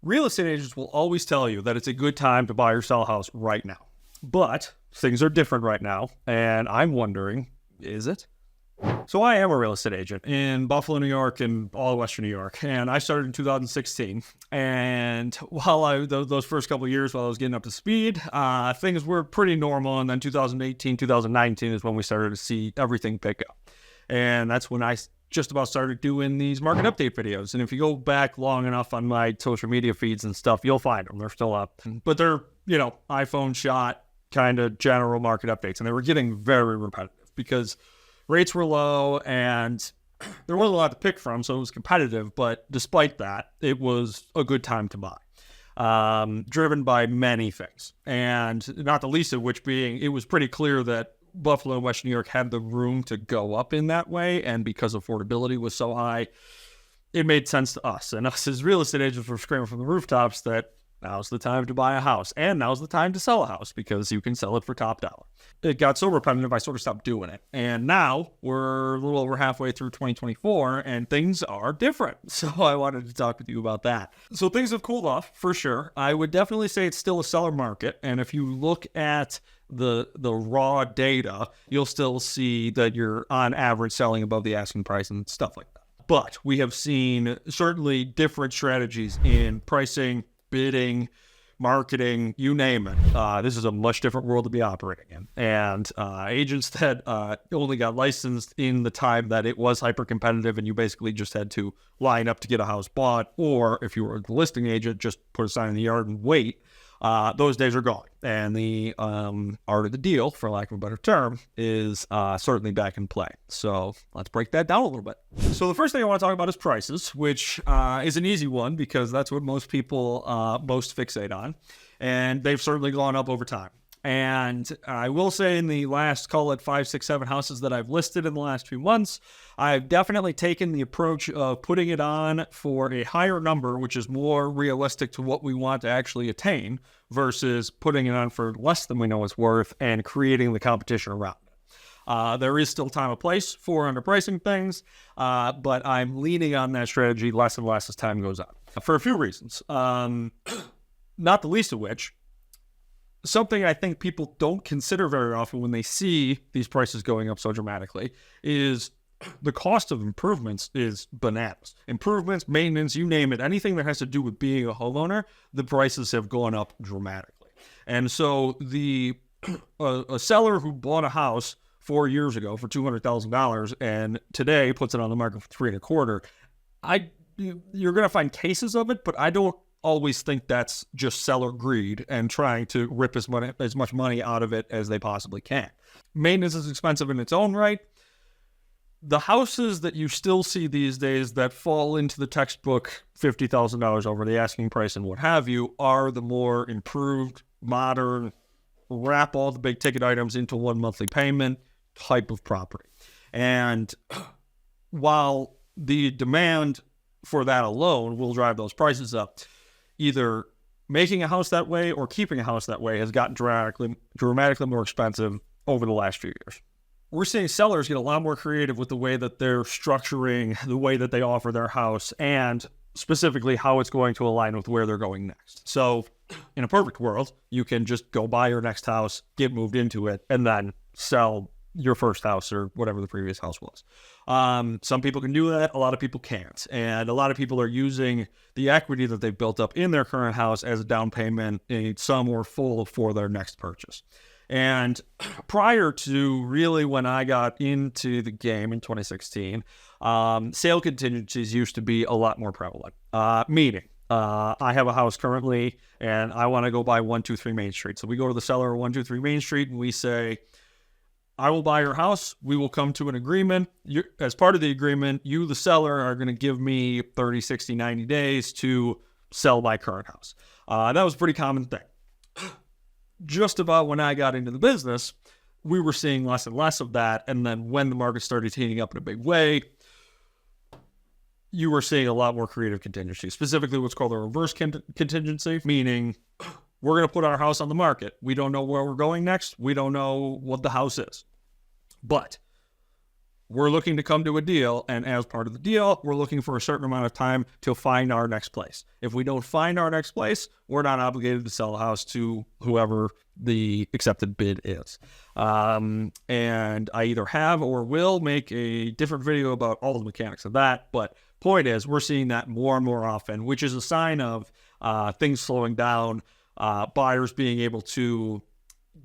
Real estate agents will always tell you that it's a good time to buy or sell a house right now. But things are different right now, and I'm wondering, is it? So I am a real estate agent in Buffalo, New York, and all of Western New York, and I started in 2016. And while those first couple of years, while I was getting up to speed, things were pretty normal. And then 2018, 2019 is when we started to see everything pick up, and that's when I just about started doing these market update videos. And if you go back long enough on my social media feeds and stuff, you'll find them. They're still up, but they're iPhone shot kind of general market updates, and they were getting very repetitive because rates were low and there wasn't a lot to pick from, so it was competitive. But despite that, it was a good time to buy, driven by many things, and not the least of which being it was pretty clear that Buffalo and Western New York had the room to go up in that way, and because affordability was so high, it made sense to us. And us as real estate agents were screaming from the rooftops that now's the time to buy a house, and now's the time to sell a house because you can sell it for top dollar. It got so repetitive, I sort of stopped doing it. And now we're a little over halfway through 2024, and things are different. So I wanted to talk with you about that. So things have cooled off, for sure. I would definitely say it's still a seller market. And if you look at the raw data, you'll still see that you're on average selling above the asking price and stuff like that. But we have seen certainly different strategies in pricing, bidding, marketing, you name it. This is a much different world to be operating in. And agents that only got licensed in the time that it was hyper competitive and you basically just had to line up to get a house bought, or if you were a listing agent, just put a sign in the yard and wait. Those days are gone. And the art of the deal, for lack of a better term, is certainly back in play. So let's break that down a little bit. So the first thing I want to talk about is prices, which is an easy one because that's what most people most fixate on. And they've certainly gone up over time. And I will say in the last, call it 5, 6, 7 houses that I've listed in the last few months, I've definitely taken the approach of putting it on for a higher number, which is more realistic to what we want to actually attain, versus putting it on for less than we know it's worth and creating the competition around it. There is still time and place for underpricing things, but I'm leaning on that strategy less and less as time goes on for a few reasons, not the least of which, something I think people don't consider very often when they see these prices going up so dramatically is the cost of improvements is bananas. Improvements, maintenance, you name it, anything that has to do with being a homeowner, the prices have gone up dramatically. And so a seller who bought a house 4 years ago for $200,000 and today puts it on the market for $325,000, you're going to find cases of it, but I don't always think that's just seller greed and trying to rip as much money out of it as they possibly can. Maintenance is expensive in its own right. The houses that you still see these days that fall into the textbook $50,000 over the asking price and what have you are the more improved, modern, wrap all the big ticket items into one monthly payment type of property. And while the demand for that alone will drive those prices up, either making a house that way or keeping a house that way has gotten dramatically more expensive over the last few years. We're seeing sellers get a lot more creative with the way that they're structuring, the way that they offer their house, and specifically how it's going to align with where they're going next. So in a perfect world, you can just go buy your next house, get moved into it, and then sell your first house or whatever the previous house was. Some people can do that. A lot of people can't. And a lot of people are using the equity that they've built up in their current house as a down payment, some or full, for their next purchase. And prior to really when I got into the game in 2016, sale contingencies used to be a lot more prevalent. Meaning, I have a house currently and I want to go buy 123 Main Street. So we go to the seller of 123 Main Street and we say, I will buy your house. We will come to an agreement. As part of the agreement, you, the seller, are going to give me 30, 60, 90 days to sell my current house. That was a pretty common thing. Just about when I got into the business, we were seeing less and less of that. And then when the market started heating up in a big way, you were seeing a lot more creative contingency, specifically what's called a reverse contingency, meaning we're going to put our house on the market. We don't know where we're going next. We don't know what the house is. But we're looking to come to a deal, and as part of the deal, we're looking for a certain amount of time to find our next place. If we don't find our next place, we're not obligated to sell the house to whoever the accepted bid is. And I either have or will make a different video about all the mechanics of that, but point is, we're seeing that more and more often, which is a sign of things slowing down, buyers being able to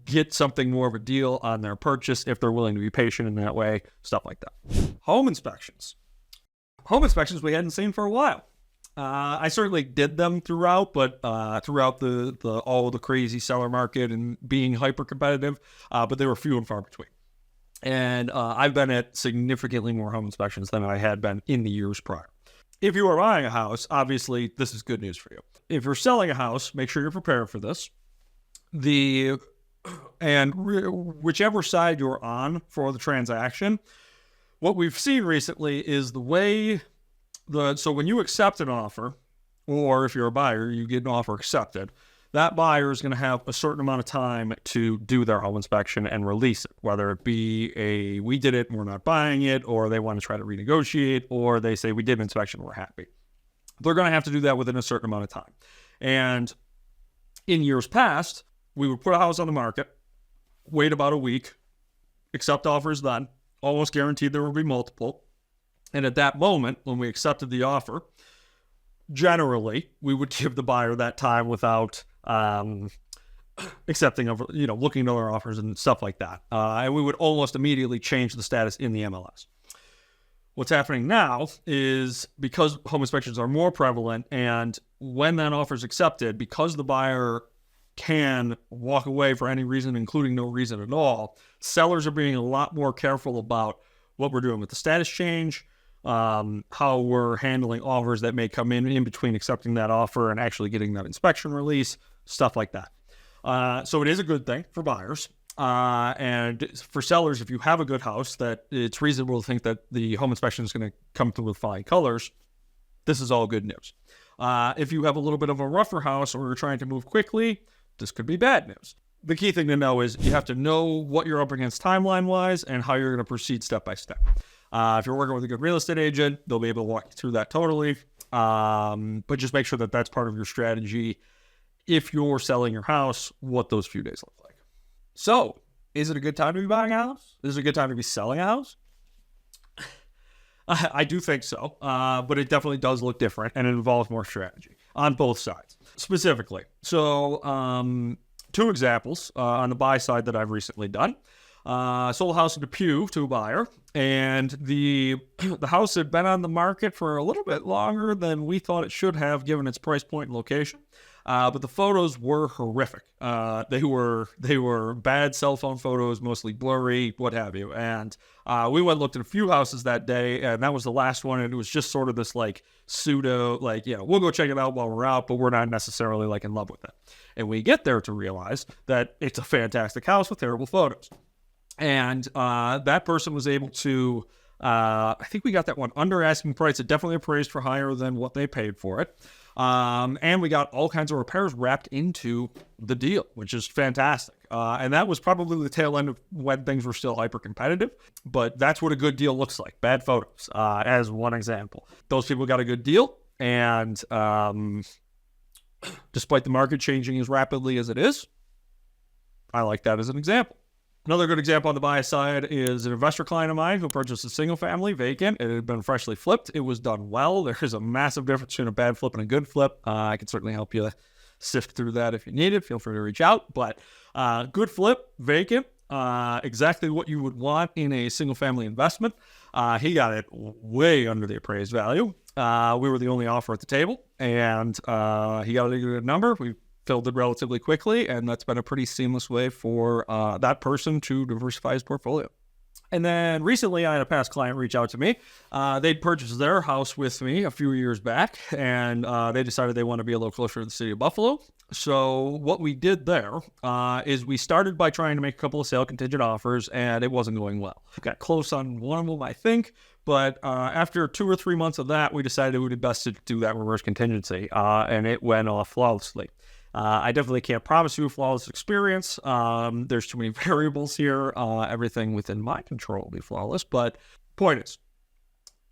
get something more of a deal on their purchase if they're willing to be patient in that way, stuff like that. Home inspections. Home inspections we hadn't seen for a while. I certainly did them throughout, but throughout all the crazy seller market and being hyper competitive, but they were few and far between. And I've been at significantly more home inspections than I had been in the years prior. If you are buying a house, obviously this is good news for you. If you're selling a house, make sure you're prepared for this. Whichever side you're on for the transaction, what we've seen recently is so when you accept an offer, or if you're a buyer, you get an offer accepted, that buyer is going to have a certain amount of time to do their home inspection and release it, whether it be we did it and we're not buying it, or they want to try to renegotiate, or they say we did an inspection, we're happy. They're going to have to do that within a certain amount of time. And in years past, we would put a house on the market, wait about a week, accept offers then, almost guaranteed there would be multiple. And at that moment, when we accepted the offer, generally, we would give the buyer that time without accepting of, looking at other offers and stuff like that. And we would almost immediately change the status in the MLS. What's happening now is because home inspections are more prevalent, and when that offer is accepted, because the buyer can walk away for any reason, including no reason at all, sellers are being a lot more careful about what we're doing with the status change, how we're handling offers that may come in between accepting that offer and actually getting that inspection release, stuff like that. So it is a good thing for buyers. And for sellers, if you have a good house that it's reasonable to think that the home inspection is going to come through with flying colors, this is all good news. If you have a little bit of a rougher house or you're trying to move quickly, this could be bad news. The key thing to know is you have to know what you're up against timeline-wise and how you're going to proceed step by step. If you're working with a good real estate agent, they'll be able to walk you through that totally. But just make sure that that's part of your strategy if you're selling your house, what those few days look like. So, is it a good time to be buying a house? Is it a good time to be selling a house? I do think so, but it definitely does look different, and it involves more strategy on both sides. Specifically, so 2 examples on the buy side that I've recently done. Sold a house in Depew to a buyer, and the house had been on the market for a little bit longer than we thought it should have, given its price point and location. But the photos were horrific. They were bad cell phone photos, mostly blurry, what have you. And we went and looked at a few houses that day, and that was the last one. And it was just sort of this pseudo, we'll go check it out while we're out, but we're not necessarily in love with it. And we get there to realize that it's a fantastic house with terrible photos. And that person was able to, I think we got that one under asking price. It definitely appraised for higher than what they paid for it. And we got all kinds of repairs wrapped into the deal, which is fantastic. And that was probably the tail end of when things were still hyper competitive. But that's what a good deal looks like. Bad photos, as one example. Those people got a good deal. And despite the market changing as rapidly as it is, I like that as an example. Another good example on the buy side is an investor client of mine who purchased a single family vacant. It had been freshly flipped. It was done well. There's a massive difference between a bad flip and a good flip. I can certainly help you sift through that if you need it. Feel free to reach out. But good flip, vacant, exactly what you would want in a single family investment. He got it way under the appraised value. We were the only offer at the table, and he got a good number. We filled it relatively quickly, and that's been a pretty seamless way for that person to diversify his portfolio. And then recently, I had a past client reach out to me. They'd purchased their house with me a few years back, and they decided they want to be a little closer to the city of Buffalo. So what we did there is we started by trying to make a couple of sale contingent offers, and it wasn't going well. Got close on one of them, I think, but after 2 or 3 months of that, we decided it would be best to do that reverse contingency, and it went off flawlessly. I definitely can't promise you a flawless experience. There's too many variables here. Everything within my control will be flawless, but Point is,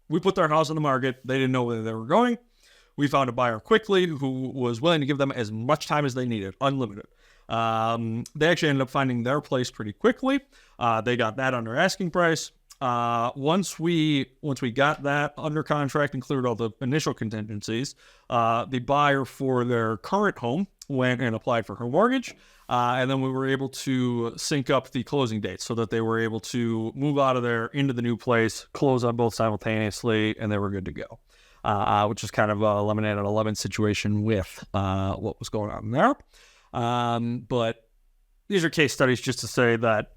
we put their house on the market. They didn't know where they were going. We found a buyer quickly who was willing to give them as much time as they needed, unlimited. They actually ended up finding their place pretty quickly. They got that under asking price. Once we got that under contract and cleared all the initial contingencies, the buyer for their current home went and applied for her mortgage. And then we were able to sync up the closing dates so that they were able to move out of there into the new place, close on both simultaneously, and they were good to go. Which is kind of a lemonade on a lemon situation with what was going on there. But these are case studies just to say that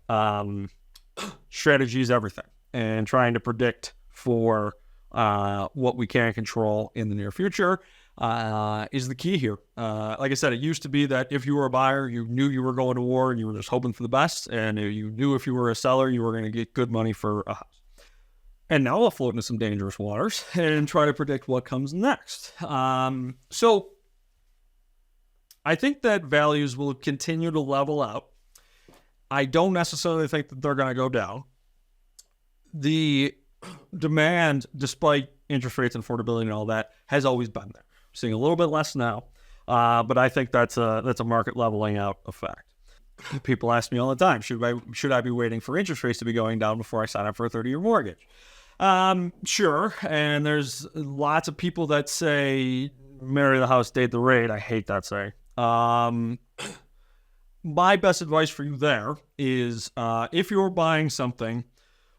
strategy is everything, and trying to predict for what we can control in the near future is the key here. Like I said, it used to be that if you were a buyer, you knew you were going to war and you were just hoping for the best, and you knew if you were a seller, you were going to get good money for a house. And now I'll float into some dangerous waters and try to predict what comes next. So I think that values will continue to level out. I don't necessarily think that they're going to go down. The demand, despite interest rates and affordability and all that, has always been there. We're seeing a little bit less now, but I think that's a market leveling out effect. People ask me all the time, should I be waiting for interest rates to be going down before I sign up for a 30-year mortgage? Sure. And there's lots of people that say, marry the house, date the rate. I hate that saying. My best advice for you there is, if you're buying something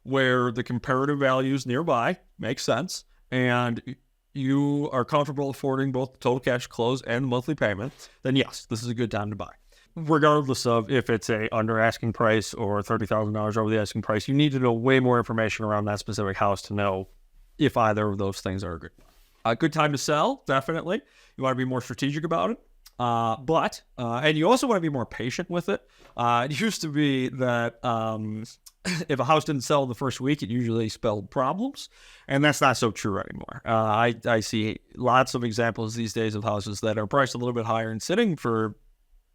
where the comparative values nearby make sense and you are comfortable affording both the total cash close and monthly payment, then yes, this is a good time to buy. Regardless of if it's a under asking price or $30,000 over the asking price, you need to know way more information around that specific house to know if either of those things are good. A good time to sell, definitely. You want to be more strategic about it. And you also want to be more patient with it. It used to be that if a house didn't sell the first week, it usually spelled problems. And that's not so true anymore. I see lots of examples these days of houses that are priced a little bit higher and sitting for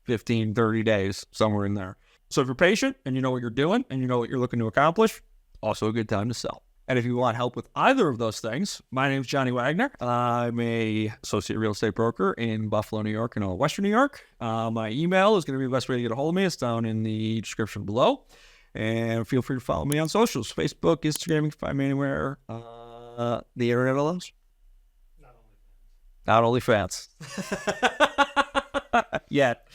15, 30 days, somewhere in there. So if you're patient and you know what you're doing and you know what you're looking to accomplish, also a good time to sell. And if you want help with either of those things, my name is Johnny Wagner. I'm a associate real estate broker in Buffalo, New York, and all Western New York. My email is going to be the best way to get a hold of me. It's down in the description below. And feel free to follow me on socials. Facebook, Instagram, you can find me anywhere the internet allows. Not only fans. Yet.